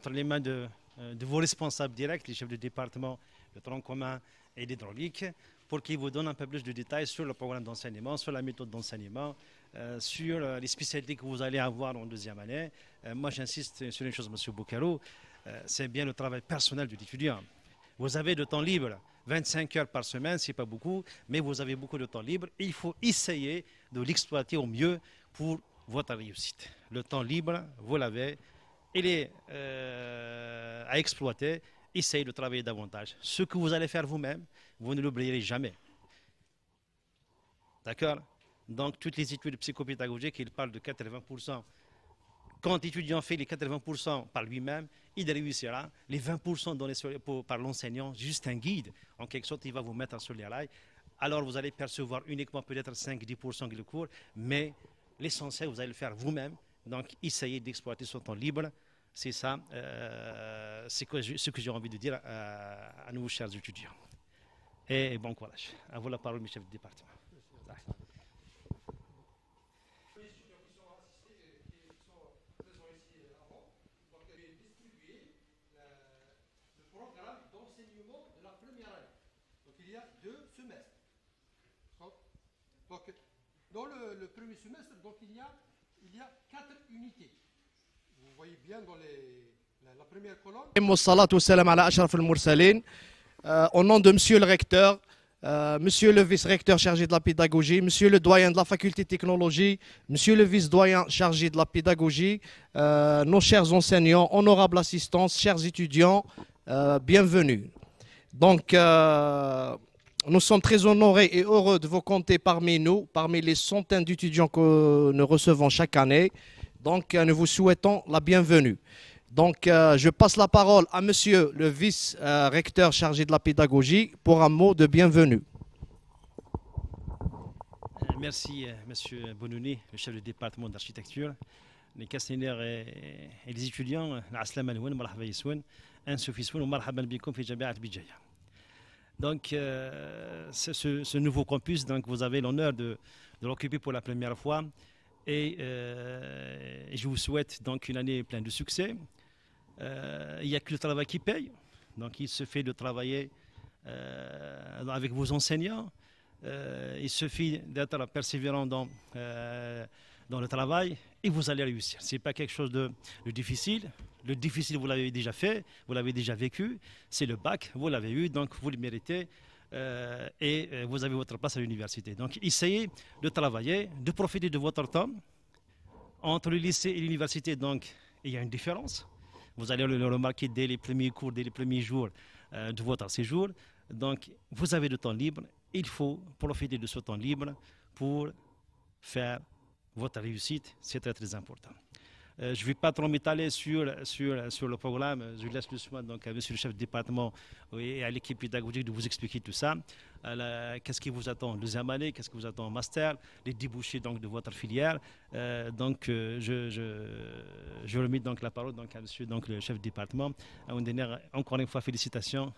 entre les mains de vos responsables directs, les chefs de département, le tronc commun et l'hydraulique, pour qu'ils vous donnent un peu plus de détails sur le programme d'enseignement, sur la méthode d'enseignement, sur les spécialités que vous allez avoir en deuxième année. Moi, j'insiste sur une chose, M. Boukaro, c'est bien le travail personnel de l'étudiant. Vous avez de temps libre, 25 heures par semaine, ce n'est pas beaucoup, mais vous avez beaucoup de temps libre. Et il faut essayer de l'exploiter au mieux pour votre réussite. Le temps libre, vous l'avez, il est à exploiter. Essayez de travailler davantage. Ce que vous allez faire vous-même, vous ne l'oublierez jamais. D'accord? Donc, toutes les études psychopédagogiques, ils parlent de 80%. Quand l'étudiant fait les 80% par lui-même, il réussira. Les 20% donnés par l'enseignant, juste un guide, en quelque sorte, il va vous mettre sur les rails. Alors, vous allez percevoir uniquement peut-être 5-10% du cours, mais l'essentiel, vous allez le faire vous-même. Donc, essayez d'exploiter son temps libre. C'est ça, c'est ce que j'ai envie de dire à nos chers étudiants. Et bon courage. À vous la parole, mes chefs de département. Donc, dans le premier semestre, donc, il y a 4 unités. Vous voyez bien dans la première colonne. Au nom de Monsieur le recteur, Monsieur le vice-recteur chargé de la pédagogie, Monsieur le doyen de la faculté de technologie, Monsieur le vice-doyen chargé de la pédagogie, nos chers enseignants, honorables assistants, chers étudiants, bienvenue. Donc, nous sommes très honorés et heureux de vous compter parmi nous, parmi les centaines d'étudiants que nous recevons chaque année. Donc, nous vous souhaitons la bienvenue. Donc, je passe la parole à Monsieur le vice-recteur chargé de la pédagogie pour un mot de bienvenue. Merci, Monsieur Bonouni, le chef du département d'architecture. Les castagneurs et les étudiants, donc, ce nouveau campus, donc, vous avez l'honneur de l'occuper pour la première fois. Et je vous souhaite donc une année pleine de succès. Il n'y a que le travail qui paye. Donc il suffit de travailler avec vos enseignants. Il suffit d'être persévérant dans le travail et vous allez réussir. Ce n'est pas quelque chose de difficile. Le difficile, vous l'avez déjà fait, vous l'avez déjà vécu. C'est le bac, vous l'avez eu, donc vous le méritez. Et vous avez votre place à l'université. Donc essayez de travailler, de profiter de votre temps. Entre le lycée et l'université, donc, il y a une différence. Vous allez le remarquer dès les premiers cours, dès les premiers jours de votre séjour. Donc, vous avez du temps libre. Il faut profiter de ce temps libre pour faire votre réussite. C'est très, très important. Je ne vais pas trop m'étaler sur le programme. Je laisse le soin donc, à monsieur le chef de département et à l'équipe pédagogique de vous expliquer tout ça. Qu'est-ce qui vous attend en deuxième année, qu'est-ce qui vous attend en master, les débouchés donc, de votre filière. Je remets donc la parole donc, à monsieur donc, le chef de département. Encore une fois, félicitations.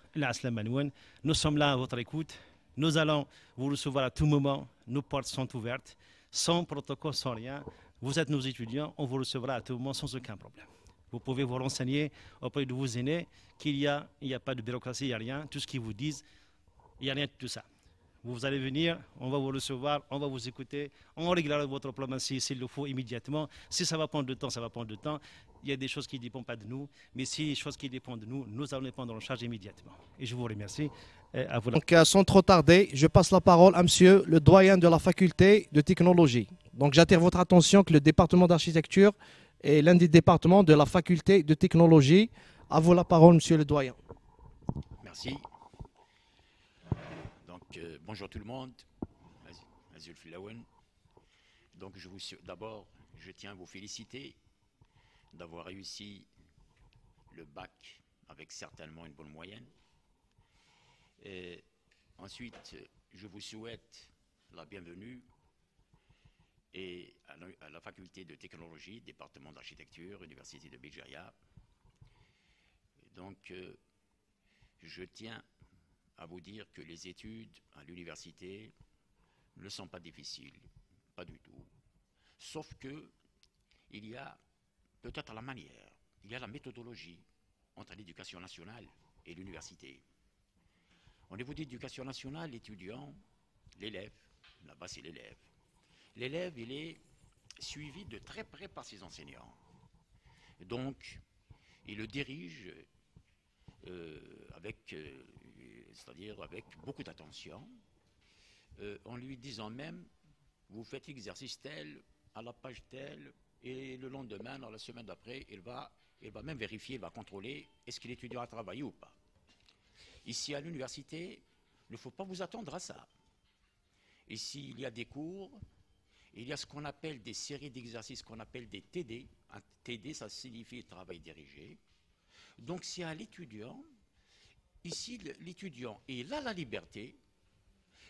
Nous sommes là à votre écoute. Nous allons vous recevoir à tout moment. Nos portes sont ouvertes, sans protocole, sans rien. Vous êtes nos étudiants, on vous recevra à tout moment sans aucun problème. Vous pouvez vous renseigner auprès de vos aînés qu'il n'y a pas de bureaucratie, il n'y a rien. Tout ce qu'ils vous disent, il n'y a rien de tout ça. Vous allez venir, on va vous recevoir, on va vous écouter, on réglera votre problème s'il le faut immédiatement. Si ça va prendre du temps, ça va prendre du temps. Il y a des choses qui ne dépendent pas de nous, mais si les choses qui dépendent de nous, nous allons les prendre en charge immédiatement. Et je vous remercie. À vous. Donc, sans trop tarder, je passe la parole à monsieur le doyen de la faculté de technologie. Donc, j'attire votre attention que le département d'architecture est l'un des départements de la faculté de technologie. À vous la parole, monsieur le doyen. Merci. Donc, bonjour tout le monde. Donc, d'abord, je tiens à vous féliciter d'avoir réussi le bac avec certainement une bonne moyenne. Et ensuite, je vous souhaite la bienvenue et à la faculté de technologie, département d'architecture, université de Béjaïa. Donc, je tiens à vous dire que les études à l'université ne sont pas difficiles, pas du tout. Sauf que il y a peut-être la manière, il y a la méthodologie, entre l'éducation nationale et l'université. Au niveau de l'éducation nationale, l'étudiant, l'élève, là-bas c'est l'élève. L'élève, il est suivi de très près par ses enseignants. Donc, il le dirige c'est-à-dire avec beaucoup d'attention, en lui disant même, vous faites l'exercice tel, à la page telle, et le lendemain, dans la semaine d'après, il va même vérifier, il va contrôler, est-ce que l'étudiant a travaillé ou pas. Ici, à l'université, il ne faut pas vous attendre à ça. Ici, il y a des cours, il y a ce qu'on appelle des séries d'exercices qu'on appelle des TD. Un TD, ça signifie travail dirigé. Donc, c'est à l'étudiant. Ici, l'étudiant, il a la liberté,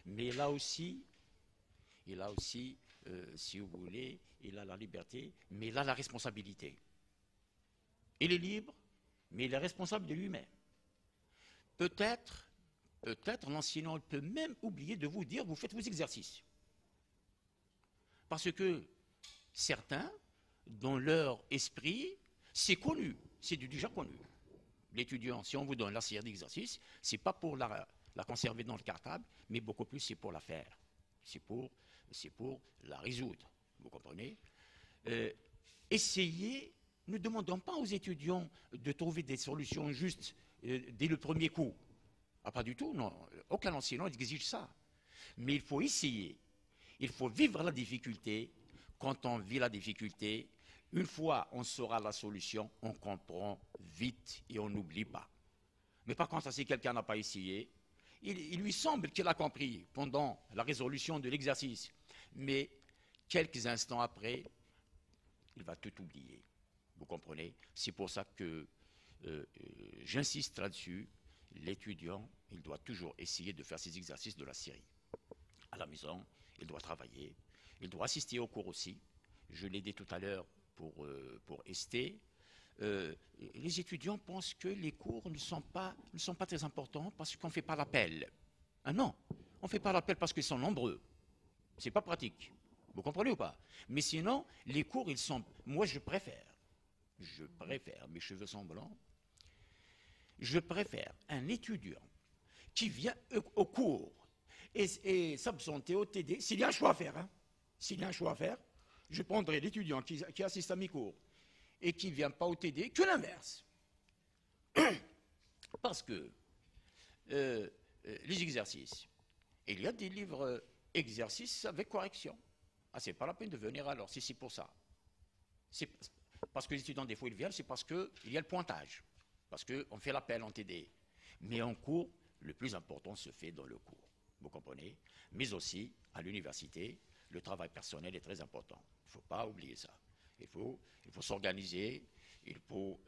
mais là aussi, si vous voulez, il a la liberté, mais il a la responsabilité. Il est libre, mais il est responsable de lui-même. Peut-être l'enseignant peut même oublier de vous dire, vous faites vos exercices. Parce que certains, dans leur esprit, c'est connu, c'est déjà connu. L'étudiant, si on vous donne la série d'exercices, ce n'est pas pour la conserver dans le cartable, mais beaucoup plus c'est pour la faire. C'est pour la résoudre. Vous comprenez? Essayez, ne demandons pas aux étudiants de trouver des solutions justes dès le premier coup. Ah, pas du tout, non. Aucun enseignant n'exige ça. Mais il faut essayer. Il faut vivre la difficulté. Quand on vit la difficulté, une fois on saura la solution, on comprend vite et on n'oublie pas. Mais par contre, si quelqu'un n'a pas essayé, il lui semble qu'il a compris pendant la résolution de l'exercice. Mais quelques instants après, il va tout oublier. Vous comprenez? C'est pour ça que j'insiste là-dessus. L'étudiant, il doit toujours essayer de faire ses exercices de la série. À la maison, il doit travailler. Il doit assister aux cours aussi. Je l'ai dit tout à l'heure pour ST. Les étudiants pensent que les cours ne sont pas très importants parce qu'on ne fait pas l'appel. Ah non, on ne fait pas l'appel parce qu'ils sont nombreux. Ce n'est pas pratique. Vous comprenez ou pas? Mais sinon, les cours, ils sont... Moi, je préfère, mes cheveux sont blancs, je préfère un étudiant qui vient au cours et s'absenter au TD, s'il y a un choix à faire, hein, s'il y a un choix à faire, je prendrai l'étudiant qui assiste à mes cours et qui ne vient pas au TD que l'inverse. Parce que les exercices, il y a des livres exercices avec correction. Ah, c'est pas la peine de venir alors, si c'est pour ça. C'est parce que les étudiants, des fois, ils viennent, c'est parce qu'il y a le pointage. Parce qu'on fait l'appel en TD. Mais en cours, le plus important se fait dans le cours. Vous comprenez? Mais aussi, à l'université, le travail personnel est très important. Il ne faut pas oublier ça. Il faut s'organiser, il faut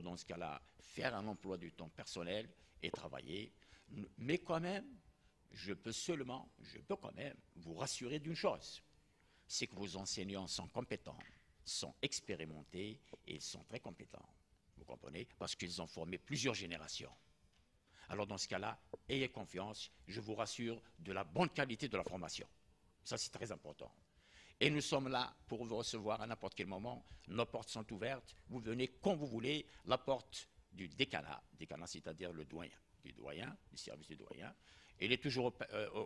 dans ce cas-là faire un emploi du temps personnel et travailler. Mais quand même, je peux quand même vous rassurer d'une chose, c'est que vos enseignants sont compétents, sont expérimentés et ils sont très compétents. Vous comprenez? Parce qu'ils ont formé plusieurs générations. Alors dans ce cas-là, ayez confiance, je vous rassure de la bonne qualité de la formation. Ça, c'est très important. Et nous sommes là pour vous recevoir à n'importe quel moment. Nos portes sont ouvertes. Vous venez quand vous voulez. La porte du décanat, c'est-à-dire le doyen, du service du doyen, elle est toujours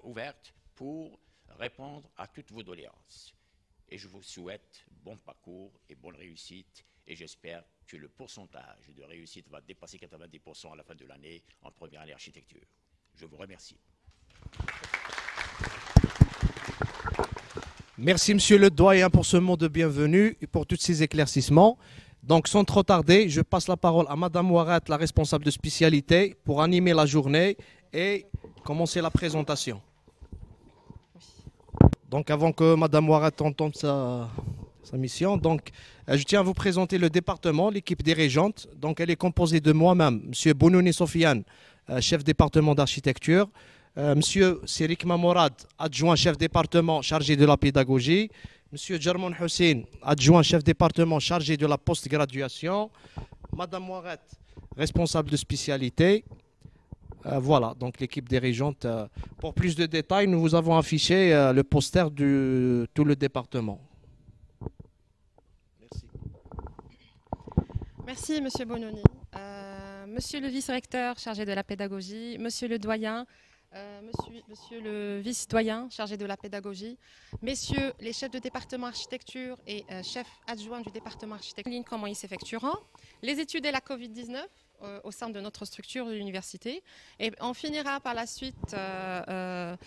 ouverte pour répondre à toutes vos doléances. Et je vous souhaite bon parcours et bonne réussite. Et j'espère que le pourcentage de réussite va dépasser 90% à la fin de l'année en première année architecture. Je vous remercie. Merci, monsieur le doyen, pour ce mot de bienvenue et pour tous ces éclaircissements. Donc, sans trop tarder, je passe la parole à madame Ouarat, la responsable de spécialité, pour animer la journée et commencer la présentation. Donc, avant que madame Ouarat entende sa mission, donc, je tiens à vous présenter le département, l'équipe dirigeante. Donc, elle est composée de moi-même, monsieur Bounouni Sofiane, chef département d'architecture, monsieur Sirik Mamourad, adjoint chef département chargé de la pédagogie, monsieur Djermoun Hussein, adjoint chef département chargé de la post-graduation, madame Ouarat, responsable de spécialité. Voilà, donc l'équipe dirigeante. Pour plus de détails, nous vous avons affiché le poster de tout le département. Merci. Merci, Monsieur Bononi. Monsieur le vice-recteur chargé de la pédagogie, Monsieur le doyen, monsieur le vice-doyen chargé de la pédagogie, messieurs les chefs de département architecture et chefs adjoints du département architecture, comment ils s'effectueront, les études et la Covid-19 au sein de notre structure de l'université. Et on finira par la suite la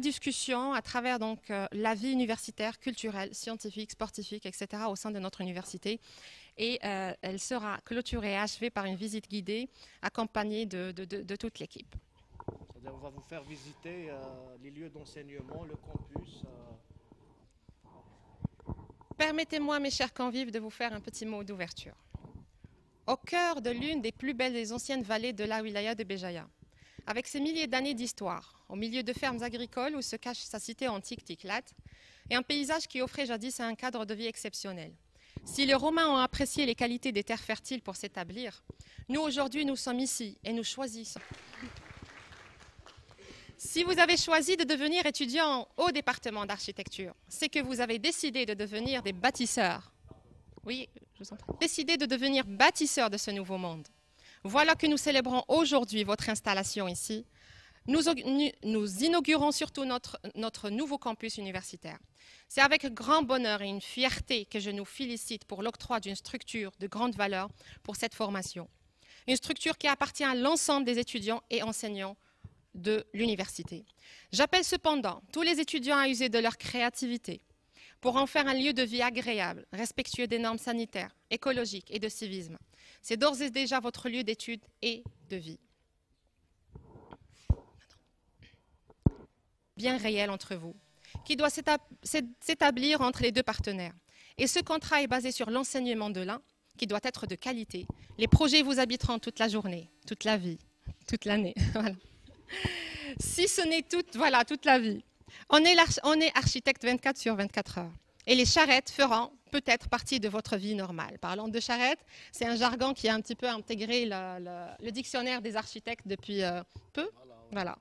discussion à travers donc, la vie universitaire, culturelle, scientifique, sportifique, etc. au sein de notre université. Et elle sera clôturée et achevée par une visite guidée accompagnée de toute l'équipe. On va vous faire visiter les lieux d'enseignement, le campus. Permettez-moi, mes chers convives, de vous faire un petit mot d'ouverture. Au cœur de l'une des plus belles et anciennes vallées de la wilaya de Béjaïa, avec ses milliers d'années d'histoire, au milieu de fermes agricoles où se cache sa cité antique Tiklat, et un paysage qui offrait jadis un cadre de vie exceptionnel. Si les Romains ont apprécié les qualités des terres fertiles pour s'établir, nous aujourd'hui nous sommes ici et nous choisissons. Si vous avez choisi de devenir étudiant au département d'architecture, c'est que vous avez décidé de devenir des bâtisseurs. Oui, je vous en prie. Décidé de devenir bâtisseurs de ce nouveau monde. Voilà que nous célébrons aujourd'hui votre installation ici. Nous inaugurons surtout notre nouveau campus universitaire. C'est avec grand bonheur et une fierté que je nous félicite pour l'octroi d'une structure de grande valeur pour cette formation. Une structure qui appartient à l'ensemble des étudiants et enseignants de l'université. J'appelle cependant tous les étudiants à user de leur créativité pour en faire un lieu de vie agréable, respectueux des normes sanitaires, écologiques et de civisme. C'est d'ores et déjà votre lieu d'étude et de vie. Bien réel entre vous, qui doit s'établir entre les deux partenaires. Et ce contrat est basé sur l'enseignement de l'un, qui doit être de qualité. Les projets vous habiteront toute la journée, toute la vie, toute l'année. Voilà. Si ce n'est toute la vie. On est architecte 24 sur 24 heures. Et les charrettes feront peut-être partie de votre vie normale. Parlant de charrettes, c'est un jargon qui a un petit peu intégré le dictionnaire des architectes depuis peu. Voilà.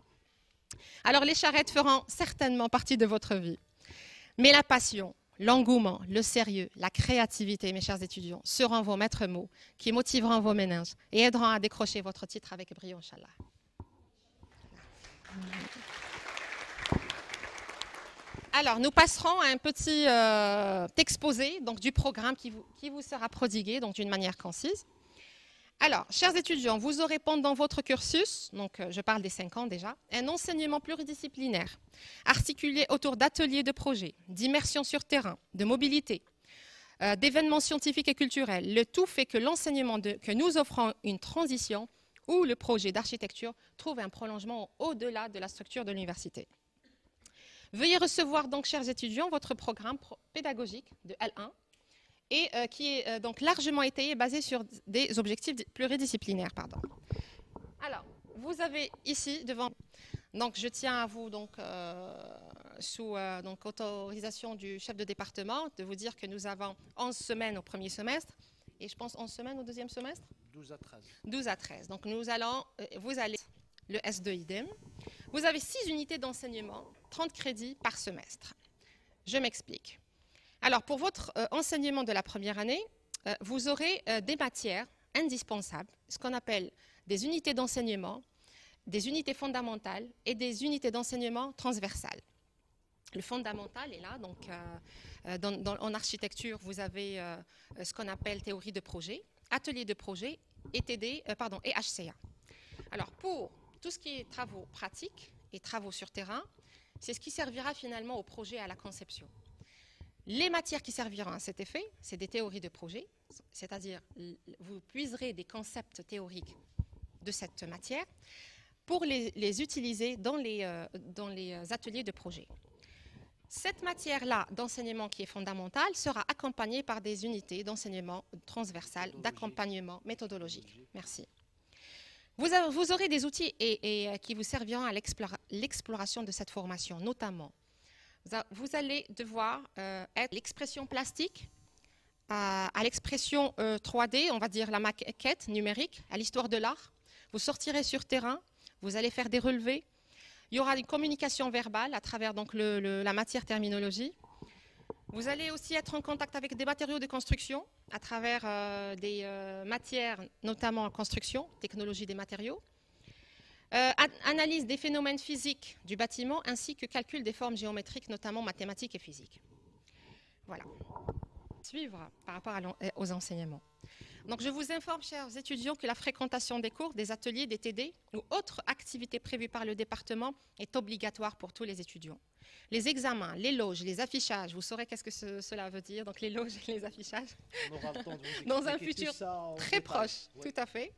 Alors les charrettes feront certainement partie de votre vie. Mais la passion, l'engouement, le sérieux, la créativité, mes chers étudiants, seront vos maîtres mots qui motiveront vos méninges et aideront à décrocher votre titre avec brio, Inch'Allah. Alors, nous passerons à un petit exposé donc, du programme qui vous sera prodigué donc d'une manière concise. Alors, chers étudiants, vous aurez pendant votre cursus, donc je parle des 5 ans déjà, un enseignement pluridisciplinaire, articulé autour d'ateliers de projets, d'immersion sur terrain, de mobilité, d'événements scientifiques et culturels. Le tout fait que l'enseignement que nous offrons une transition où le projet d'architecture trouve un prolongement au-delà de la structure de l'université. Veuillez recevoir donc, chers étudiants, votre programme pédagogique de L1 et qui est donc largement étayé, basé sur des objectifs pluridisciplinaires. Alors, vous avez ici devant... Donc, je tiens à vous, donc, sous donc, autorisation du chef de département, de vous dire que nous avons 11 semaines au premier semestre et je pense 11 semaines au deuxième semestre 12 à 13. 12 à 13. Donc, vous allez le S2 idem. Vous avez 6 unités d'enseignement, 30 crédits par semestre. Je m'explique. Alors, pour votre enseignement de la première année, vous aurez des matières indispensables, ce qu'on appelle des unités d'enseignement, des unités fondamentales et des unités d'enseignement transversales. Le fondamental est là, donc en architecture, vous avez ce qu'on appelle théorie de projet, atelier de projet et HCA. Alors, pour tout ce qui est travaux pratiques et travaux sur terrain, c'est ce qui servira finalement au projet et à la conception. Les matières qui serviront à cet effet, c'est des théories de projet, c'est-à-dire vous puiserez des concepts théoriques de cette matière pour les utiliser dans les ateliers de projet. Cette matière-là d'enseignement qui est fondamentale sera accompagnée par des unités d'enseignement transversales, d'accompagnement méthodologique. Merci. Vous aurez des outils qui vous serviront à l'exploration de cette formation, notamment. Vous allez devoir être l'expression plastique, à l'expression 3D, on va dire la maquette numérique, à l'histoire de l'art. Vous sortirez sur terrain, vous allez faire des relevés. Il y aura une communication verbale à travers donc, la matière terminologie. Vous allez aussi être en contact avec des matériaux de construction à travers des matières, notamment en construction, technologie des matériaux, analyse des phénomènes physiques du bâtiment ainsi que calcul des formes géométriques, notamment mathématiques et physiques. Voilà. Suivre par rapport aux enseignements. Donc, je vous informe, chers étudiants, que la fréquentation des cours, des ateliers, des TD ou autres activités prévues par le département est obligatoire pour tous les étudiants. Les examens, les loges, les affichages, vous saurez qu'est-ce que cela veut dire, donc les loges et les affichages, On aura le temps de vous dans un expliquer futur tout ça en très détail. proche, Oui. tout à fait.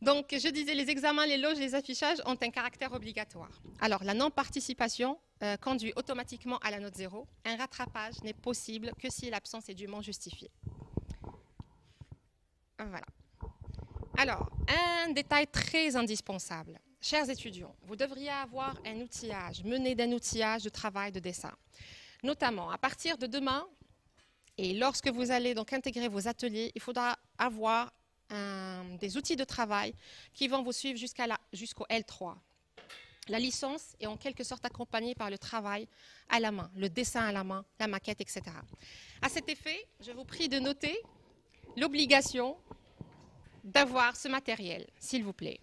Donc, je disais, les examens, les loges, les affichages ont un caractère obligatoire. Alors, la non-participation conduit automatiquement à la note 0. Un rattrapage n'est possible que si l'absence est dûment justifiée. Voilà. Alors, un détail très indispensable. Chers étudiants, vous devriez avoir un outillage, mener d'un outillage de travail, de dessin. Notamment, à partir de demain, et lorsque vous allez donc intégrer vos ateliers, il faudra avoir des outils de travail qui vont vous suivre jusqu'au L3. La licence est en quelque sorte accompagnée par le travail à la main, le dessin à la main, la maquette, etc. À cet effet, je vous prie de noter l'obligation d'avoir ce matériel, s'il vous plaît.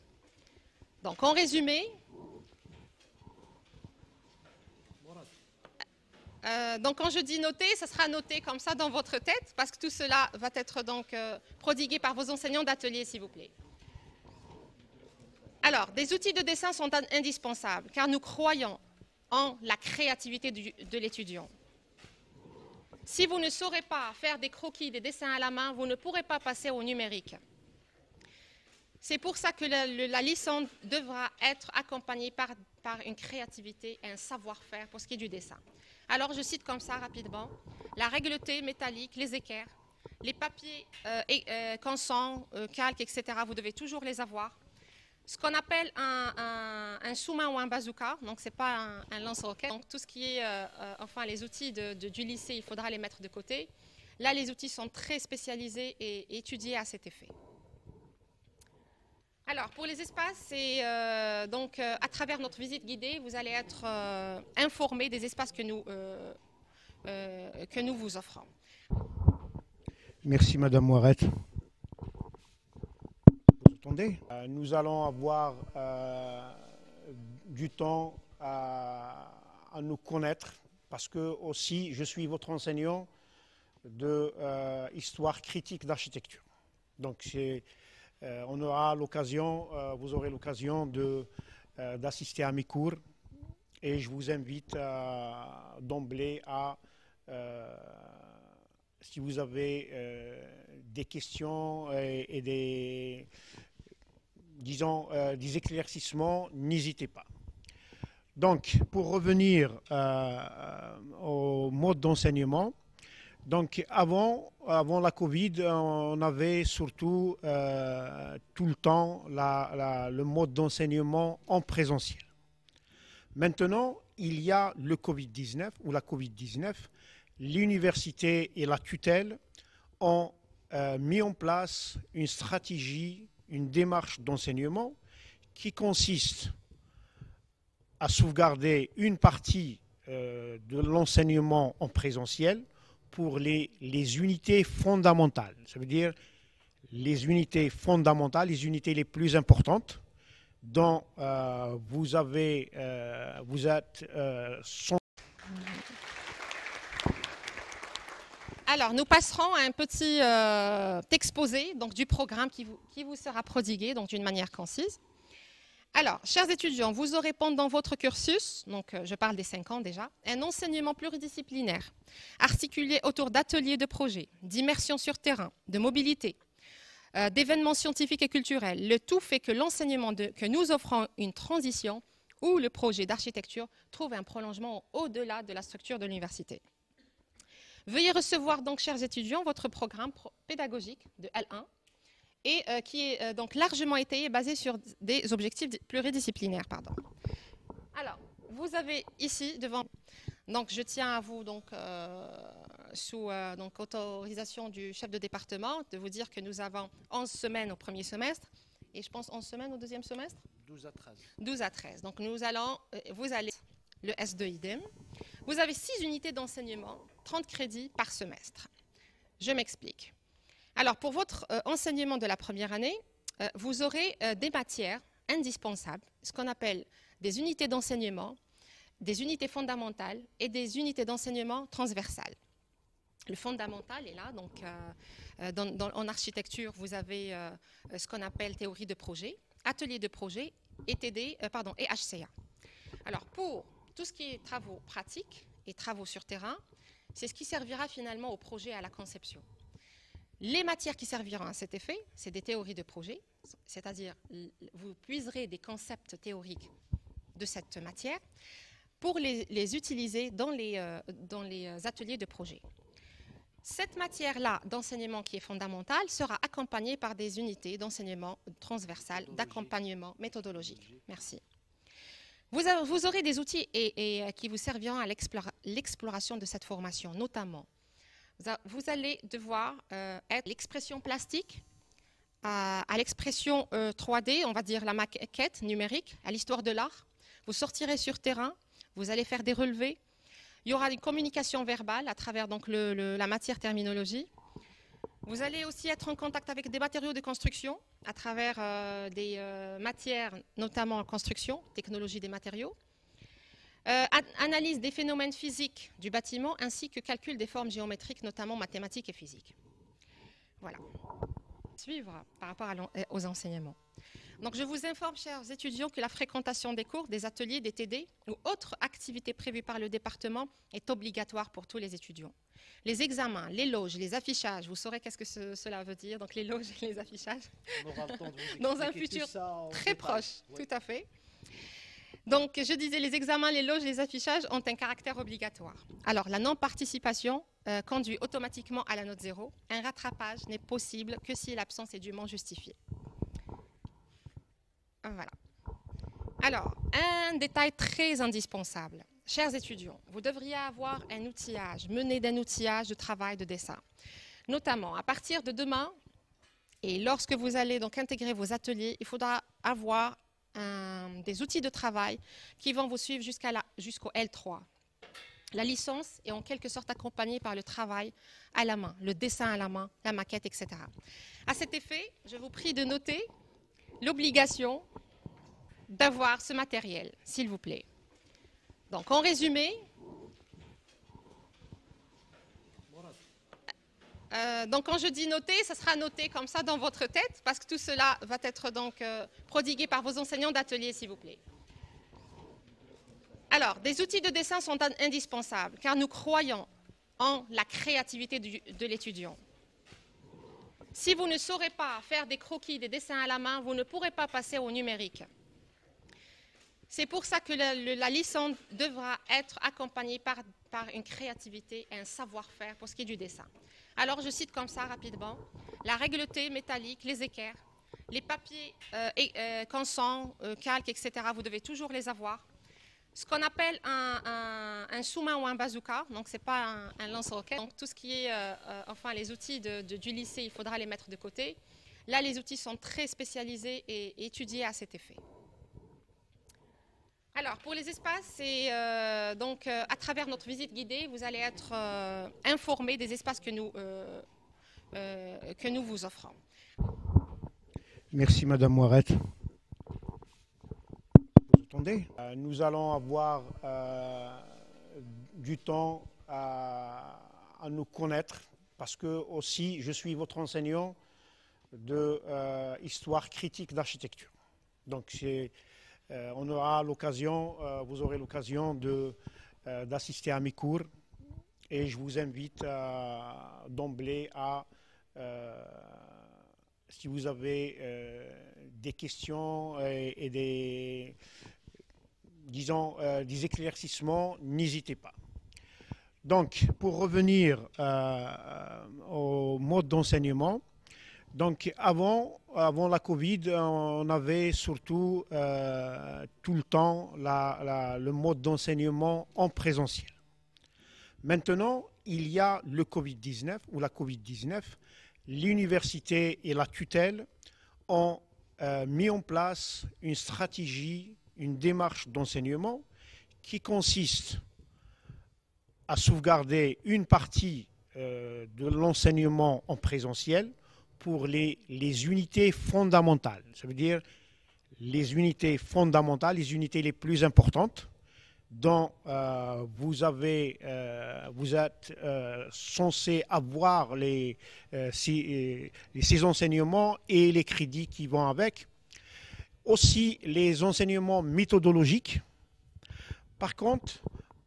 Donc, en résumé, donc quand je dis noter, ça sera noté comme ça dans votre tête, parce que tout cela va être donc prodigué par vos enseignants d'atelier, s'il vous plaît. Alors, des outils de dessin sont indispensables, car nous croyons en la créativité de l'étudiant. Si vous ne saurez pas faire des croquis, des dessins à la main, vous ne pourrez pas passer au numérique. C'est pour ça que la licence devra être accompagnée par une créativité et un savoir-faire pour ce qui est du dessin. Alors, je cite comme ça rapidement la régleté métallique, les équerres, les papiers cansants, calques, etc. Vous devez toujours les avoir. Ce qu'on appelle un sous-main ou un bazooka, donc ce n'est pas un lance-roquette. Donc, tout ce qui est, enfin, les outils du lycée, il faudra les mettre de côté. Là, les outils sont très spécialisés et étudiés à cet effet. Alors, pour les espaces, c'est donc à travers notre visite guidée, vous allez être informés des espaces que nous vous offrons. Merci Madame Moirette. Vous entendez ? Nous allons avoir du temps à nous connaître parce que aussi je suis votre enseignant de histoire critique d'architecture. Donc on aura l'occasion, vous aurez l'occasion d'assister à mes cours et je vous invite d'emblée à, si vous avez des questions et des éclaircissements, n'hésitez pas. Donc, pour revenir au mode d'enseignement, donc avant la Covid, on avait surtout tout le temps le mode d'enseignement en présentiel. Maintenant, il y a le Covid-19 ou la Covid-19. L'université et la tutelle ont mis en place une stratégie, une démarche d'enseignement qui consiste à sauvegarder une partie de l'enseignement en présentiel pour les unités fondamentales. Ça veut dire les unités fondamentales, les unités les plus importantes dont vous êtes Alors, nous passerons à un petit exposé donc, du programme qui vous sera prodigué donc d'une manière concise. Alors, chers étudiants, vous aurez pendant votre cursus, donc je parle des 5 ans déjà, un enseignement pluridisciplinaire, articulé autour d'ateliers de projets, d'immersion sur terrain, de mobilité, d'événements scientifiques et culturels. Le tout fait que l'enseignement que nous offrons une transition où le projet d'architecture trouve un prolongement au-delà de la structure de l'université. Veuillez recevoir donc, chers étudiants, votre programme pédagogique de L1 et qui est donc largement étayé, basé sur des objectifs pluridisciplinaires. Alors, vous avez ici devant, donc je tiens à vous donc sous donc, autorisation du chef de département de vous dire que nous avons 11 semaines au premier semestre et je pense 11 semaines au deuxième semestre. 12 à 13. 12 à 13. Donc vous allez le S2 idem. Vous avez 6 unités d'enseignement 30 crédits par semestre. Je m'explique. Alors, pour votre enseignement de la première année, vous aurez des matières indispensables, ce qu'on appelle des unités d'enseignement, des unités fondamentales et des unités d'enseignement transversales. Le fondamental est là, donc en architecture, vous avez ce qu'on appelle théorie de projet, atelier de projet et HCA. Alors, pour tout ce qui est travaux pratiques et travaux sur terrain, c'est ce qui servira finalement au projet et à la conception. Les matières qui serviront à cet effet, c'est des théories de projet, c'est-à-dire vous puiserez des concepts théoriques de cette matière pour les utiliser dans les ateliers de projet. Cette matière-là d'enseignement qui est fondamentale sera accompagnée par des unités d'enseignement transversales, d'accompagnement méthodologique. Merci. Vous aurez des outils qui vous serviront à l'exploration de cette formation, notamment. Vous allez devoir être l'expression plastique, à l'expression 3D, on va dire la maquette numérique, à l'histoire de l'art. Vous sortirez sur terrain, vous allez faire des relevés. Il y aura une communication verbale à travers donc, la matière terminologie. Vous allez aussi être en contact avec des matériaux de construction à travers des matières, notamment en construction, technologie des matériaux. Analyse des phénomènes physiques du bâtiment ainsi que calcul des formes géométriques, notamment mathématiques et physiques. Voilà. Suivre par rapport aux enseignements. Donc je vous informe, chers étudiants, que la fréquentation des cours, des ateliers, des TD ou autres activités prévues par le département est obligatoire pour tous les étudiants. Les examens, les loges, les affichages, vous saurez qu'est-ce que cela veut dire, donc les loges et les affichages, On aura le temps de vous dans un expliquer futur tout ça en très détail. proche, Oui. tout à fait. Donc, je disais, les examens, les loges, les affichages ont un caractère obligatoire. Alors, la non-participation conduit automatiquement à la note 0. Un rattrapage n'est possible que si l'absence est dûment justifiée. Voilà. Alors, un détail très indispensable. Chers étudiants, vous devriez avoir un outillage, mené d'un outillage de travail de dessin. Notamment, à partir de demain, et lorsque vous allez donc intégrer vos ateliers, il faudra avoir des outils de travail qui vont vous suivre jusqu'au L3. La licence est en quelque sorte accompagnée par le travail à la main, le dessin à la main, la maquette, etc. À cet effet, je vous prie de noter l'obligation d'avoir ce matériel, s'il vous plaît. Donc, en résumé, donc quand je dis noter, ça sera noté comme ça dans votre tête, parce que tout cela va être donc prodigué par vos enseignants d'atelier, s'il vous plaît. Alors, des outils de dessin sont indispensables, car nous croyons en la créativité de l'étudiant. Si vous ne saurez pas faire des croquis, des dessins à la main, vous ne pourrez pas passer au numérique. C'est pour ça que la licence devra être accompagnée par une créativité et un savoir-faire pour ce qui est du dessin. Alors, je cite comme ça rapidement la règleté métallique, les équerres, les papiers cansants, calques, etc. Vous devez toujours les avoir. Ce qu'on appelle un sous-main ou un bazooka, donc ce n'est pas un lance-roquette. Donc, tout ce qui est, enfin, les outils du lycée, il faudra les mettre de côté. Là, les outils sont très spécialisés et étudiés à cet effet. Alors, pour les espaces, donc, à travers notre visite guidée, vous allez être informés des espaces que nous vous offrons. Merci Madame Moirette. Vous entendez ? Nous allons avoir du temps à nous connaître parce que aussi je suis votre enseignant de histoire critique d'architecture. Donc on aura l'occasion, vous aurez l'occasion d'assister à mes cours et je vous invite d'emblée à, si vous avez des questions et des éclaircissements, n'hésitez pas. Donc, pour revenir au mode d'enseignement, donc avant la Covid, on avait surtout tout le temps le mode d'enseignement en présentiel. Maintenant, il y a le Covid-19 ou la Covid-19. L'université et la tutelle ont mis en place une stratégie, une démarche d'enseignement qui consiste à sauvegarder une partie de l'enseignement en présentiel pour les unités fondamentales. Ça veut dire les unités fondamentales, les unités les plus importantes dont vous êtes censé avoir ces enseignements et les crédits qui vont avec. Aussi les enseignements méthodologiques. Par contre,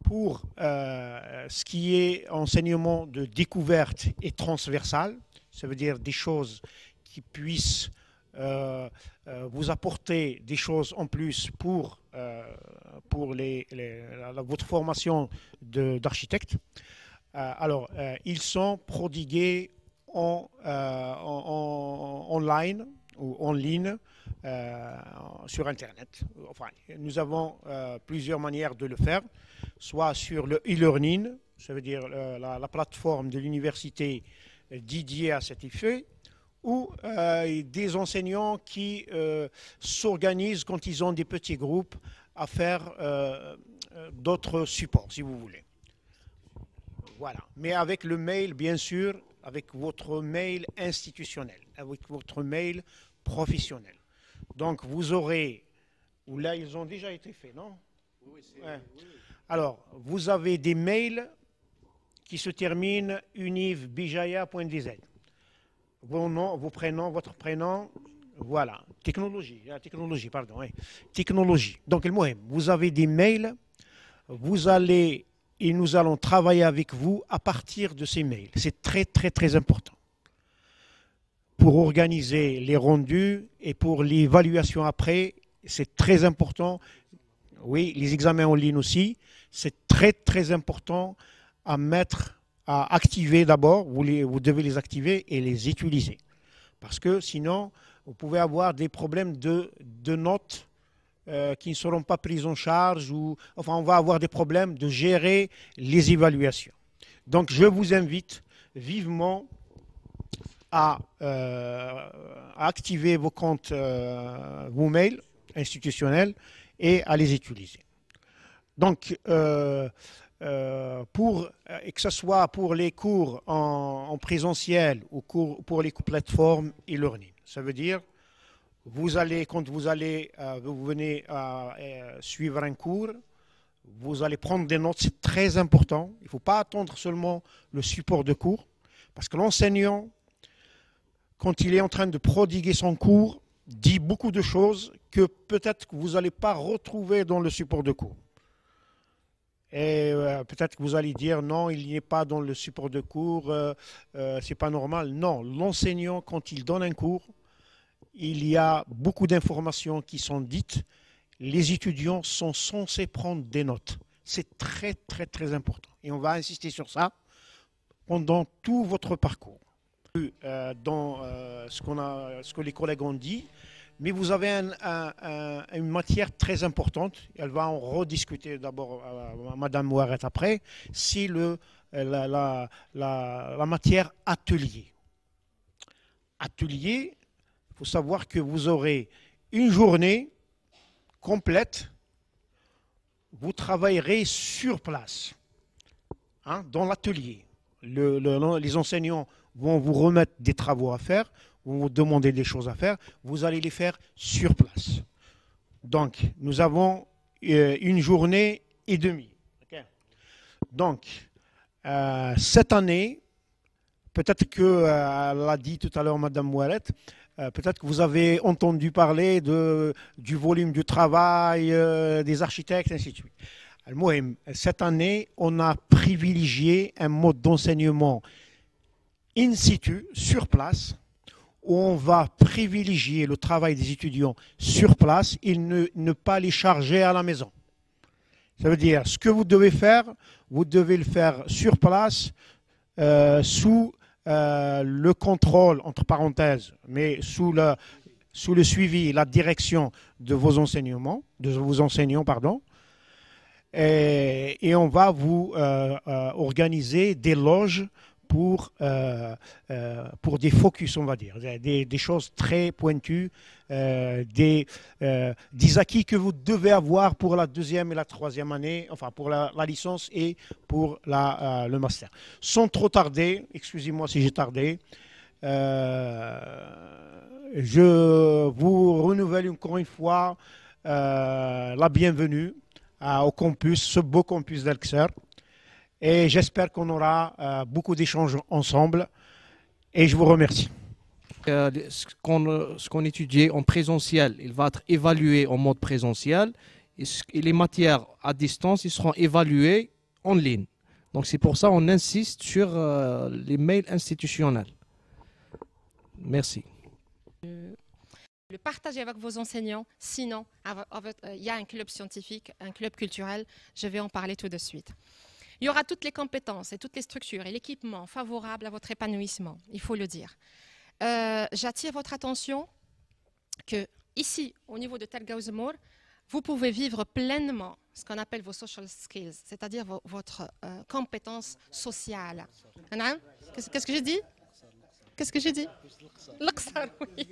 pour ce qui est enseignement de découverte et transversal, ça veut dire des choses qui puissent vous apporter des choses en plus pour votre formation d'architecte. Alors, ils sont prodigués en online ou en ligne sur Internet. Enfin, nous avons plusieurs manières de le faire, soit sur le e-learning, ça veut dire la plateforme de l'université dédiée à cet effet, ou des enseignants qui s'organisent quand ils ont des petits groupes à faire d'autres supports, si vous voulez. Voilà. Mais avec le mail, bien sûr, avec votre mail institutionnel, avec votre mail professionnel. Donc, vous aurez, ou là, ils ont déjà été faits, non? Oui, ouais. Oui. Alors, vous avez des mails qui se terminent univbijaya.dz. Vos noms, vos prénoms, votre prénom, voilà. Technologie, pardon. Oui. Technologie. Donc, vous avez des mails, et nous allons travailler avec vous à partir de ces mails. C'est très, très, très important. Pour organiser les rendus et pour l'évaluation après, c'est très important. Oui, les examens en ligne aussi, c'est très, très important à activer d'abord. Vous devez les activer et les utiliser. Parce que sinon, vous pouvez avoir des problèmes de notes qui ne seront pas prises en charge. Enfin, on va avoir des problèmes de gérer les évaluations. Donc, je vous invite vivement à activer vos comptes, vos mails institutionnels et à les utiliser. Donc, que ce soit pour les cours en présentiel ou pour les plateformes e-learning, ça veut dire quand vous venez suivre un cours, vous allez prendre des notes, c'est très important. Il ne faut pas attendre seulement le support de cours, parce que l'enseignant, quand il est en train de prodiguer son cours, dit beaucoup de choses que peut-être que vous n'allez pas retrouver dans le support de cours. Et peut-être que vous allez dire non, il n'y est pas dans le support de cours, c'est pas normal. Non, l'enseignant, quand il donne un cours, il y a beaucoup d'informations qui sont dites. Les étudiants sont censés prendre des notes. C'est très, très, très important. Et on va insister sur ça pendant tout votre parcours. Dans ce que les collègues ont dit, mais vous avez une matière très importante. Elle va en rediscuter d'abord Madame Mouaret après. C'est la matière atelier. Atelier, il faut savoir que vous aurez une journée complète. Vous travaillerez sur place, dans l'atelier. Les enseignants vont vous remettre des travaux à faire, vont vous demander des choses à faire, vous allez les faire sur place. Donc, nous avons une journée et demie. Okay. Donc, cette année, peut-être que, elle l'a dit tout à l'heure Madame Mouaret, peut-être que vous avez entendu parler du volume du travail, des architectes, ainsi de suite. Cette année, on a privilégié un mode d'enseignement in situ, sur place, où on va privilégier le travail des étudiants sur place et ne pas les charger à la maison. Ça veut dire, ce que vous devez faire, vous devez le faire sur place, sous le contrôle, entre parenthèses, mais sous le suivi et la direction de vos enseignants, et on va vous organiser des loges des focus, on va dire, des choses très pointues, des acquis que vous devez avoir pour la deuxième et la troisième année, enfin pour la licence et pour le master. Sans trop tarder, excusez-moi si j'ai tardé, je vous renouvelle encore une fois la bienvenue au campus, ce beau campus d'Alxer. Et j'espère qu'on aura beaucoup d'échanges ensemble. Et je vous remercie. Ce qu'on étudie en présentiel, il va être évalué en mode présentiel. Et les matières à distance, ils seront évaluées en ligne. Donc c'est pour ça qu'on insiste sur les mails institutionnels. Merci. Le partager avec vos enseignants. Sinon, il y a un club scientifique, un club culturel. Je vais en parler tout de suite. Il y aura toutes les compétences et toutes les structures et l'équipement favorables à votre épanouissement, il faut le dire. J'attire votre attention que ici, au niveau de Telgaouzmour, vous pouvez vivre pleinement ce qu'on appelle vos social skills, c'est-à-dire votre compétence sociale. Qu'est-ce que j'ai dit? Qu'est-ce que j'ai dit? L'Aqsar, oui.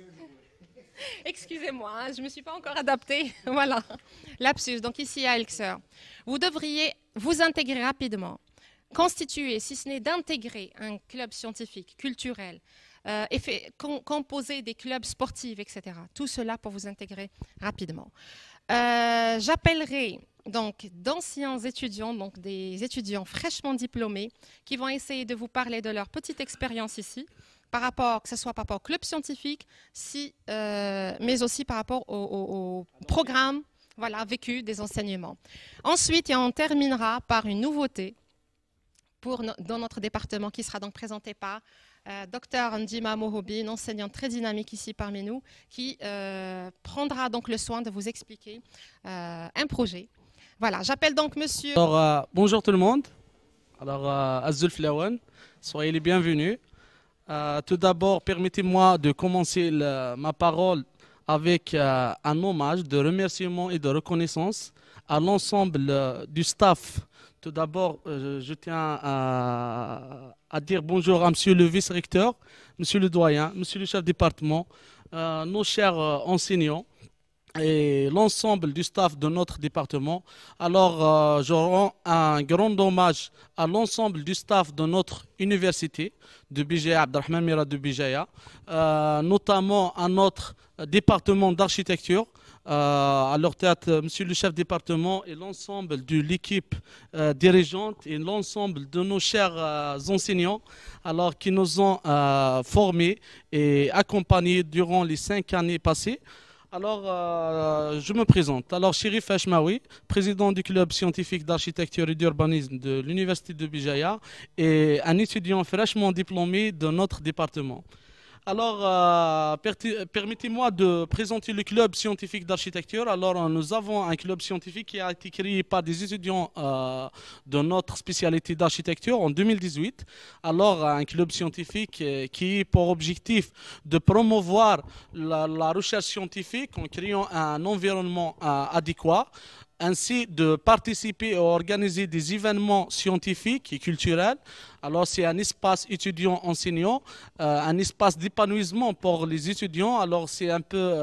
Excusez-moi, hein, je ne me suis pas encore adaptée. Voilà, lapsus. Donc ici à Alxer, vous devriez vous intégrer rapidement, constituer, si ce n'est d'intégrer un club scientifique, culturel, composer des clubs sportifs, etc. Tout cela pour vous intégrer rapidement. J'appellerai donc d'anciens étudiants, donc des étudiants fraîchement diplômés, qui vont essayer de vous parler de leur petite expérience ici, que ce soit par rapport au club scientifique, mais aussi par rapport au programme vécu des enseignements. Ensuite, on terminera par une nouveauté dans notre département qui sera donc présentée par Dr Ndima Mohobi, une enseignante très dynamique ici parmi nous, qui prendra donc le soin de vous expliquer un projet. Voilà, j'appelle donc monsieur... Alors, bonjour tout le monde. Alors, Azul Flawan, soyez les bienvenus. Tout d'abord, permettez-moi de commencer ma parole avec un hommage de remerciement et de reconnaissance à l'ensemble du staff. Tout d'abord, je tiens à dire bonjour à monsieur le vice-recteur, monsieur le doyen, monsieur le chef de département, nos chers enseignants et l'ensemble du staff de notre département. Alors, je rends un grand hommage à l'ensemble du staff de notre université de Bijaya, Abdelrahman Mira de Bijaya, notamment à notre département d'architecture, à leur tête, monsieur le chef de département et l'ensemble de l'équipe dirigeante et l'ensemble de nos chers enseignants alors, qui nous ont formés et accompagnés durant les 5 années passées. Alors, je me présente. Alors, Chérif Hachmaoui, président du club scientifique d'architecture et d'urbanisme de l'université de Bijaya et un étudiant fraîchement diplômé de notre département. Alors, permettez-moi de présenter le club scientifique d'architecture. Alors, nous avons un club scientifique qui a été créé par des étudiants de notre spécialité d'architecture en 2018. Alors, un club scientifique qui a pour objectif de promouvoir la recherche scientifique en créant un environnement adéquat, ainsi de participer à organiser des événements scientifiques et culturels. Alors c'est un espace étudiant-enseignant, un espace d'épanouissement pour les étudiants. Alors c'est un peu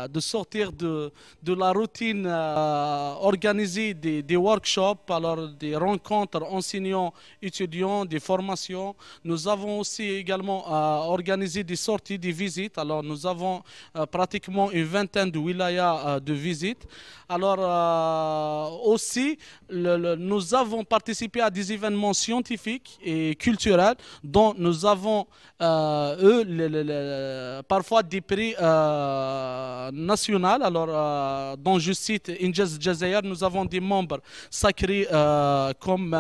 de sortir de la routine, organiser des workshops, alors des rencontres enseignants-étudiants, des formations. Nous avons aussi également organisé des sorties, des visites. Alors nous avons pratiquement une vingtaine de wilayas de visites. Alors aussi, nous avons participé à des événements scientifiques et culturels dont nous avons parfois des prix nationaux. Alors, dont je cite Injaz Jazair, nous avons des membres sacrés comme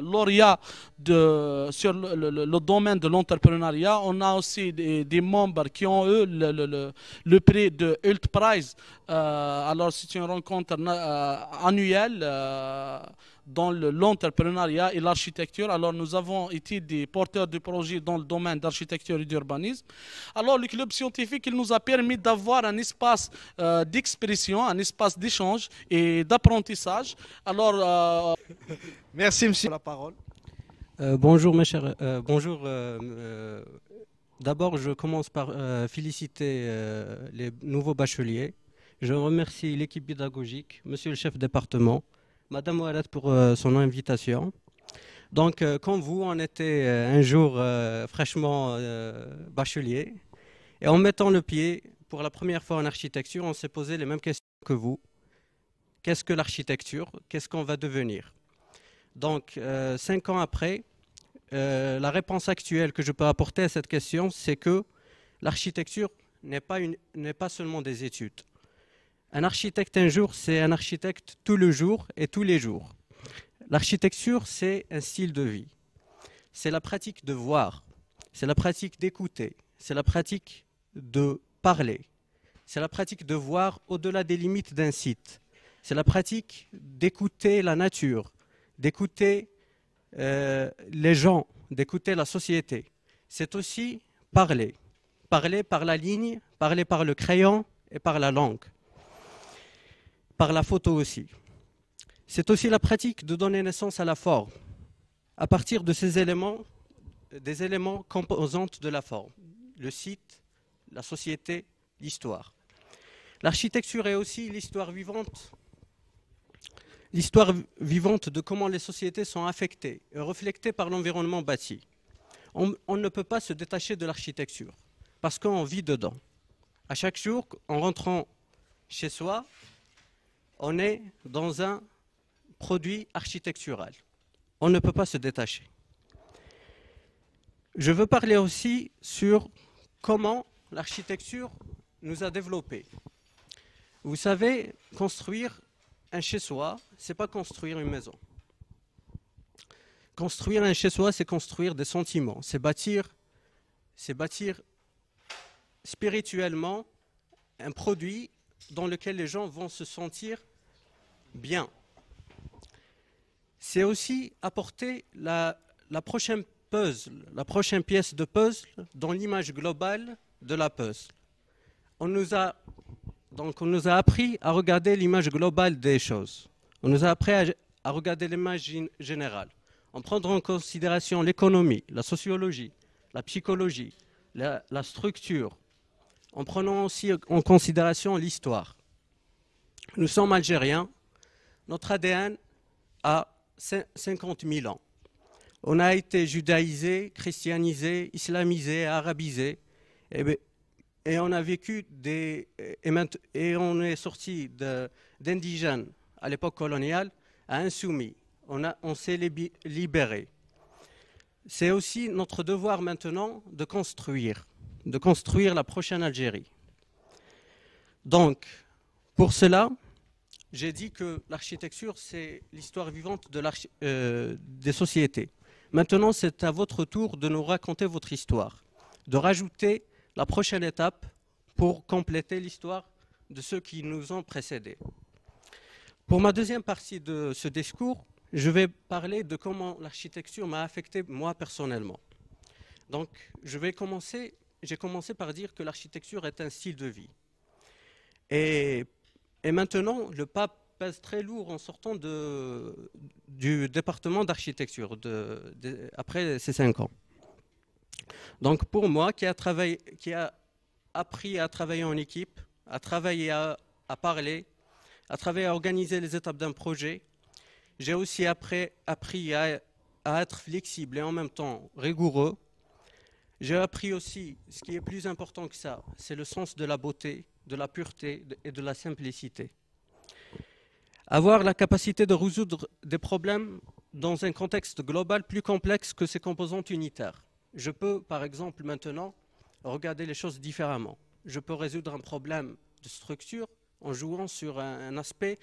lauréats sur le domaine de l'entrepreneuriat. On a aussi des membres qui ont eu le prix de Hult Prize. Alors, c'est une rencontre annuelle dans l'entrepreneuriat et l'architecture. Alors, nous avons été des porteurs de projets dans le domaine d'architecture et d'urbanisme. Alors, le club scientifique, il nous a permis d'avoir un espace d'expression, un espace d'échange et d'apprentissage. Alors, merci, monsieur, pour la parole. Bonjour mes chers, d'abord je commence par féliciter les nouveaux bacheliers. Je remercie l'équipe pédagogique, monsieur le chef de département, madame Oualet pour son invitation. Donc comme vous, on était un jour fraîchement bachelier et en mettant le pied pour la première fois en architecture, on s'est posé les mêmes questions que vous. Qu'est-ce que l'architecture? Qu'est-ce qu'on va devenir? Donc 5 ans après, la réponse actuelle que je peux apporter à cette question, c'est que l'architecture n'est pas seulement des études. Un architecte un jour, c'est un architecte tout le jour et tous les jours. L'architecture, c'est un style de vie. C'est la pratique de voir, c'est la pratique d'écouter, c'est la pratique de parler, c'est la pratique de voir au-delà des limites d'un site, c'est la pratique d'écouter la nature, d'écouter les gens, d'écouter la société. C'est aussi parler. Parler par la ligne, parler par le crayon et par la langue. Par la photo aussi. C'est aussi la pratique de donner naissance à la forme, à partir de ces éléments, des éléments composantes de la forme. Le site, la société, l'histoire. L'architecture est aussi l'histoire vivante de comment les sociétés sont affectées et reflétées par l'environnement bâti. On ne peut pas se détacher de l'architecture parce qu'on vit dedans. À chaque jour, en rentrant chez soi, on est dans un produit architectural. On ne peut pas se détacher. Je veux parler aussi sur comment l'architecture nous a développés. Vous savez, construire un chez-soi, ce n'est pas construire une maison. Construire un chez-soi, c'est construire des sentiments, c'est bâtir spirituellement un produit dans lequel les gens vont se sentir bien. C'est aussi apporter la prochaine puzzle, la prochaine pièce de puzzle dans l'image globale de la puzzle. On nous a appris à regarder l'image globale des choses. On nous a appris à regarder l'image générale, en prenant en considération l'économie, la sociologie, la psychologie, la structure, en prenant aussi en considération l'histoire. Nous sommes algériens, notre ADN a 50 000 ans. On a été judaïsé, christianisé, islamisé, arabisé, et on a vécu et on est sorti d'indigènes à l'époque coloniale à insoumis. On s'est libéré. C'est aussi notre devoir maintenant de construire la prochaine Algérie. Donc, pour cela, j'ai dit que l'architecture, c'est l'histoire vivante des sociétés. Maintenant, c'est à votre tour de nous raconter votre histoire, de rajouter la prochaine étape pour compléter l'histoire de ceux qui nous ont précédés. Pour ma deuxième partie de ce discours, je vais parler de comment l'architecture m'a affecté moi personnellement. Donc, j'ai commencé par dire que l'architecture est un style de vie. Et maintenant, le pas pèse très lourd en sortant du département d'architecture après ces 5 ans. Donc pour moi, qui a appris à travailler en équipe, à travailler à parler, à travailler à organiser les étapes d'un projet, j'ai aussi appris à être flexible et en même temps rigoureux. J'ai appris aussi, ce qui est plus important que ça, c'est le sens de la beauté, de la pureté et de la simplicité. Avoir la capacité de résoudre des problèmes dans un contexte global plus complexe que ses composantes unitaires. Je peux, par exemple, maintenant, regarder les choses différemment. Je peux résoudre un problème de structure en jouant sur un aspect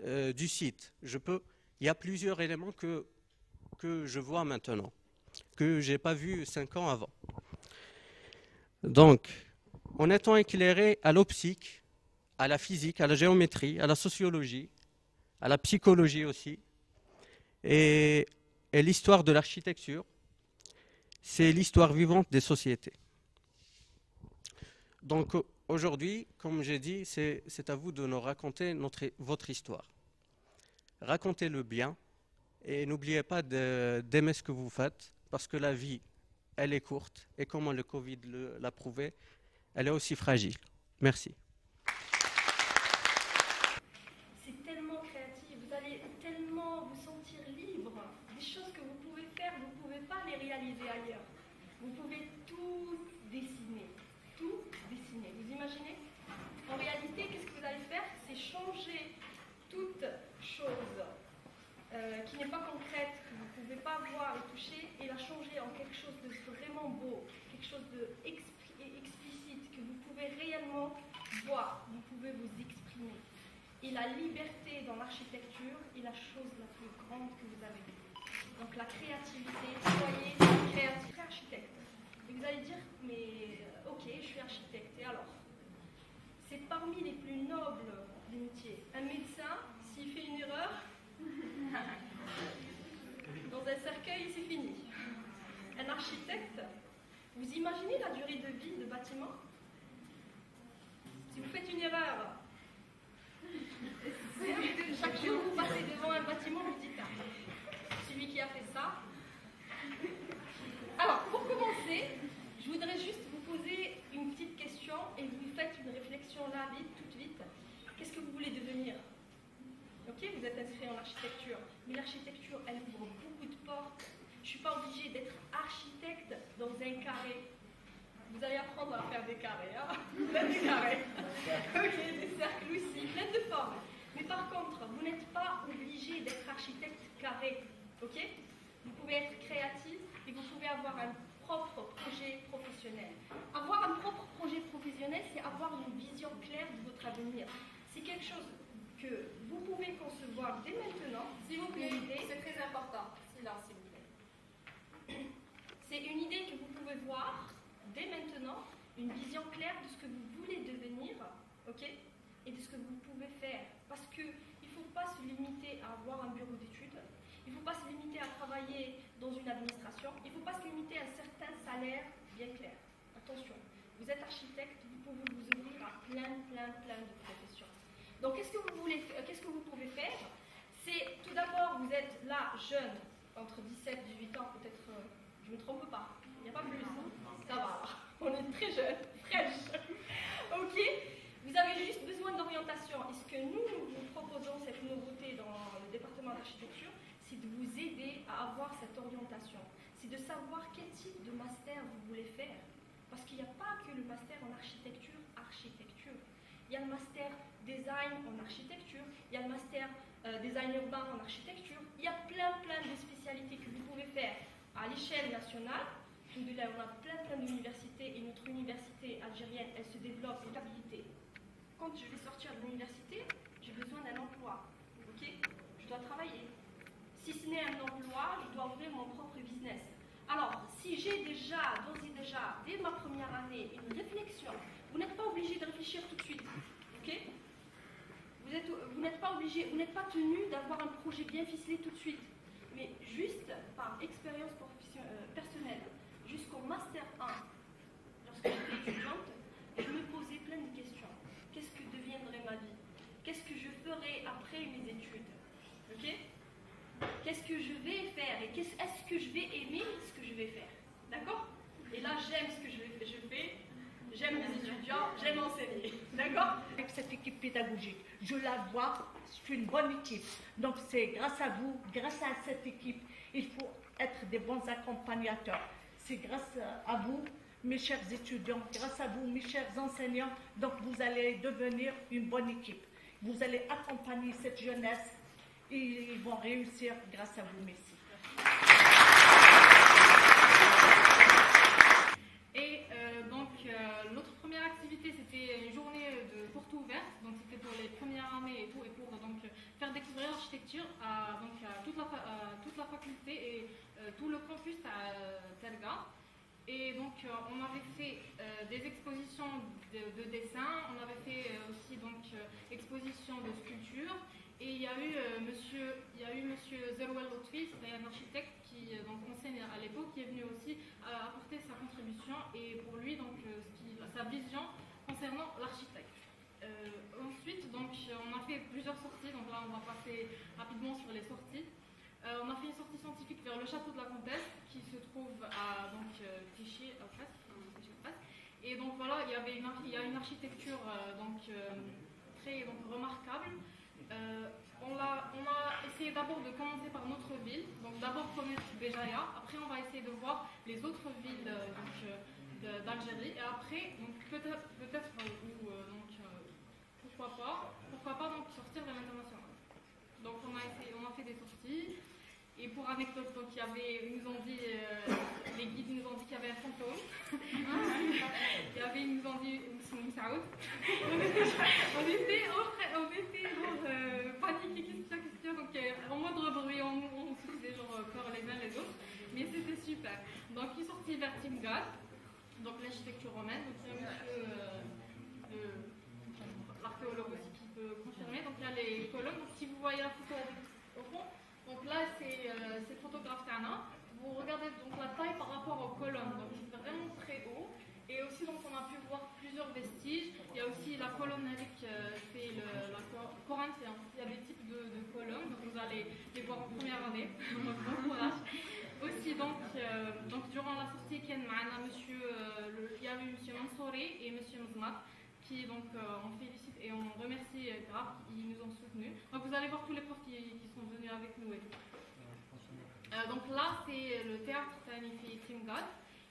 du site. Il y a plusieurs éléments que je vois maintenant, que je n'ai pas vu 5 ans avant. Donc, en étant éclairé à l'optique, à la physique, à la géométrie, à la sociologie, à la psychologie aussi, et l'histoire de l'architecture, c'est l'histoire vivante des sociétés. Donc aujourd'hui, comme j'ai dit, c'est à vous de nous raconter votre histoire. Racontez-le bien, Et n'oubliez pas d'aimer ce que vous faites, parce que la vie, elle est courte. Et comme le Covid l'a prouvé, elle est aussi fragile. Merci. C'est tellement créatif, vous allez tellement vous sentir libre. Des choses que vous pouvez faire, vous ne pouvez pas les réaliser ailleurs. Vous pouvez tout dessiner. Tout dessiner. Vous imaginez? En réalité, qu'est-ce que vous allez faire? C'est changer toute chose qui n'est pas concrète, que vous ne pouvez pas voir et toucher, et la changer en quelque chose de vraiment beau, quelque chose d'explicite, que vous pouvez réellement voir, vous pouvez vous exprimer. Et la liberté dans l'architecture est la chose la plus grande que vous avez. Donc la créativité, soyez créatif, architecte. Et vous allez dire, mais ok, je suis architecte, et alors? C'est parmi les plus nobles des métiers. Un médecin, s'il fait une erreur, dans un cercueil, c'est fini. Un architecte, vous imaginez la durée de vie de bâtiment? Si vous faites une erreur, chaque jour vous passez devant un bâtiment, vous dites, ah, celui qui a fait ça. Alors, pour commencer, je voudrais juste vous poser une petite question et vous faites une réflexion là, vite, toute vite. Qu'est-ce que vous voulez devenir? Ok, vous êtes inscrit en architecture, mais l'architecture, elle ouvre beaucoup de portes. Je ne suis pas obligée d'être architecte dans un carré. Vous allez apprendre à faire des carrés, hein? Plein de carrés. Ok, des cercles aussi, plein de formes. Mais par contre, vous n'êtes pas obligé d'être architecte carré. Ok? Vous pouvez être créatif et vous pouvez avoir un propre projet professionnel. Avoir un propre projet professionnel, c'est avoir une vision claire de votre avenir. C'est quelque chose que vous pouvez concevoir dès maintenant. S'il vous plaît, c'est très important. Silence, s'il vous plaît. C'est une idée que vous pouvez voir dès maintenant, une vision claire de ce que vous voulez devenir, ok, et de ce que vous pouvez faire. Parce qu'il ne faut pas se limiter à avoir un bureau d'études, il ne faut pas se limiter à travailler dans une administration, il ne faut pas se limiter à un certain salaire bien clair. Attention, vous êtes architecte, vous pouvez vous ouvrir à plein de professions. Donc qu'est-ce que vous pouvez faire? C'est tout d'abord, vous êtes là, jeune, entre 17 et 18 ans, peut-être, je ne me trompe pas, il n'y a pas plus, ça va, on est très jeune, fraîche. Ok, vous avez juste besoin d'orientation. Et ce que nous vous proposons, cette nouveauté dans le département d'architecture, c'est de vous aider à avoir cette orientation. C'est de savoir quel type de master vous voulez faire. Parce qu'il n'y a pas que le master en architecture. Il y a le master design en architecture, il y a le master design urbain en architecture. Il y a plein de spécialités que vous pouvez faire à l'échelle nationale. Là, on a plein d'universités et notre université algérienne, elle se développe en stabilité. Quand je vais sortir de l'université, j'ai besoin d'un emploi. Ok? Je dois travailler. Si ce n'est un emploi, je dois ouvrir mon propre business. Alors, si j'ai déjà, d'ores et déjà, dès ma première année, une réflexion, vous n'êtes pas obligé de réfléchir tout de suite. Ok? Vous n'êtes pas obligé, vous n'êtes pas tenu d'avoir un projet bien ficelé tout de suite. Mais juste par expérience personnelle, jusqu'au Master 1, lorsque j'étais étudiante, je me posais plein de questions. Qu'est-ce que deviendrait ma vie? Qu'est-ce que je ferai après mes études? Ok? Qu'est-ce que je vais faire? Et est-ce que je vais aimer ce que je vais faire? D'accord? Et là, j'aime ce que je fais, j'aime mes étudiants, j'aime enseigner. D'accord? Avec cette équipe pédagogique, je la vois, c'est une bonne équipe. Donc c'est grâce à vous, grâce à cette équipe, il faut être des bons accompagnateurs. C'est grâce à vous, mes chers étudiants, grâce à vous, mes chers enseignants, donc vous allez devenir une bonne équipe. Vous allez accompagner cette jeunesse et ils vont réussir grâce à vous. Merci. Et notre première activité, c'était une journée de porte ouverte, donc c'était pour les premières années et tout, et pour donc faire découvrir l'architecture à toute la faculté et tout le campus à Telga. Et donc on avait fait des expositions de dessin, on avait fait aussi exposition de sculpture. Et il y a eu monsieur Zerouel Lotfi, c'est un architecte qui enseigne à l'époque, qui est venu aussi apporter sa contribution et pour lui sa vision concernant l'architecte. Ensuite on a fait plusieurs sorties, donc là on va passer rapidement sur les sorties. On a fait une sortie scientifique vers le château de la Comtesse qui se trouve à Clichy, à Brest. Et donc voilà, il y a une architecture très remarquable. On a essayé d'abord de commencer par notre ville, donc d'abord connaître Béjaïa, après on va essayer de voir les autres villes d'Algérie, et après peut-être pourquoi pas donc sortir vers l'international. Donc on a fait des sorties. Et pour anecdote, donc, ils nous ont dit, les guides nous ont dit qu'il y avait un fantôme. Ils nous ont dit Saoud. On était paniqués, qu'est-ce qu'il y a. Donc en mode rebrouillé, on se faisait peur les uns les autres. Mais c'était super. Donc ils sont sortis vers Timgad, donc l'architecture romaine. Donc il y a monsieur l'archéologue aussi qui peut confirmer. Donc il y a les colonnes. Donc si vous voyez la photo au fond, donc là, c'est le photographe Tana. Vous regardez donc la taille par rapport aux colonnes, donc c'est vraiment très haut. Et aussi, donc, on a pu voir plusieurs vestiges. Il y a aussi la colonne avec c'est la Coran. Il y a des types de colonnes, donc vous allez les voir en première année. Donc bon courage. Aussi, donc durant la sortie, il y avait monsieur Mansouri et monsieur Mzmat qui donc on félicite et on remercie grave, ils nous ont soutenus. Donc vous allez voir tous les profs qui sont venus avec nous. Donc là c'est le théâtre Tanifi Timgad.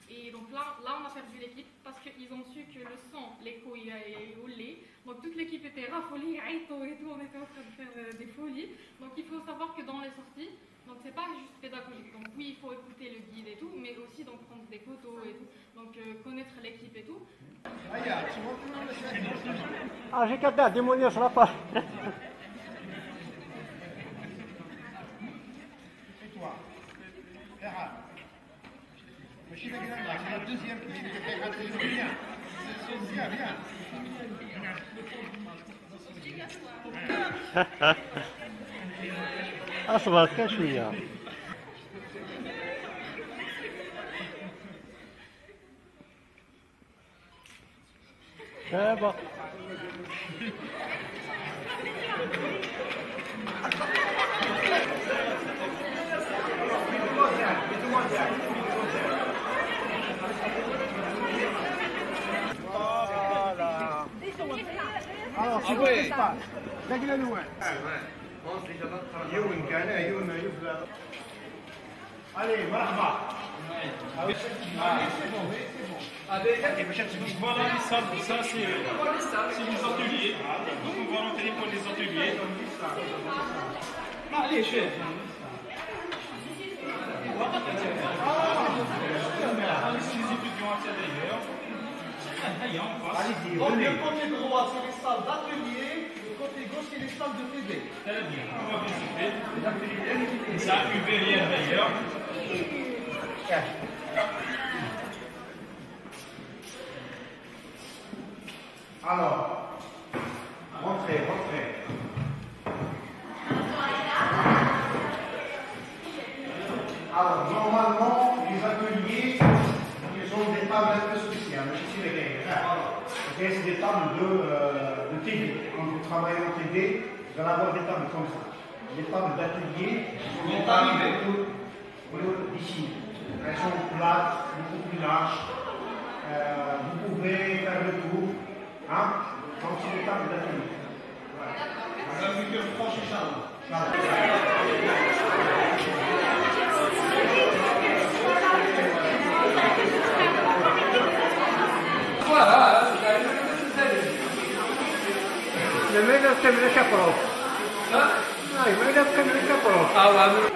Et donc là on a perdu l'équipe parce qu'ils ont su que le son, l'écho il a roulé. Donc toute l'équipe était raffolée, et tout, on était en train de faire des folies. Donc il faut savoir que dans les sorties, donc c'est pas juste pédagogique. Donc oui, il faut écouter le guide et tout, mais aussi donc prendre des photos et tout. Donc connaître l'équipe et tout. j'ai qu'à démolir sur la page. Et toi, c'est la deuxième qui vient. Viens. أصبر كشوية. شابة. Allez, marhaba. Voilà les salles, ça c'est les ateliers. Donc on va rentrer pour les ateliers. Allez, chef. Les étudiants à l'intérieur. Donc le côté droit c'est les salles d'atelier, le côté gauche c'est les salles de PD. Très bien, on va visiter. Ça a une verrière d'ailleurs. Alors, rentrez. Alors, normalement, les ateliers, ils ont des tables un peu spéciales. C'est des tables de TD. Quand vous travaillez en TD, vous allez avoir des tables comme ça. Les tables d'atelier sont des tables ici. Elles sont plates, beaucoup plus larges. Vous pouvez faire le tour. Hein? Donc c'est les tables d'atelier. Madame Victor Franche et Charles. Voilà, le mec a fait le chaperon. Ah, il m'a fait le chaperon. Ah, ouais.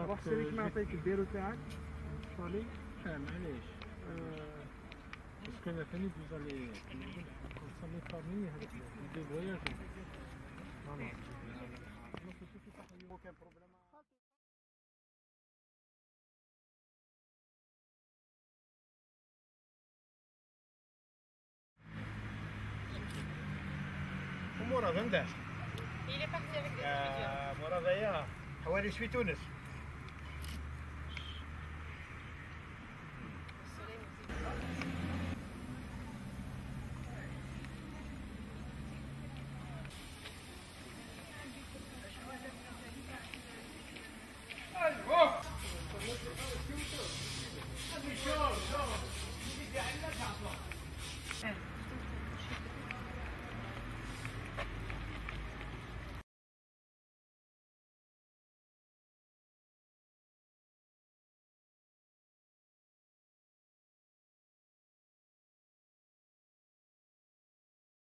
روح سيريك نعطيك البيرو تاعك صالي معليش باسكو انا ثاني دوزا لي نصلي فامي هذاك دي فواياج ومراد نداش Il est parti avec des étudiants. مراد يا حوالي شوي تونس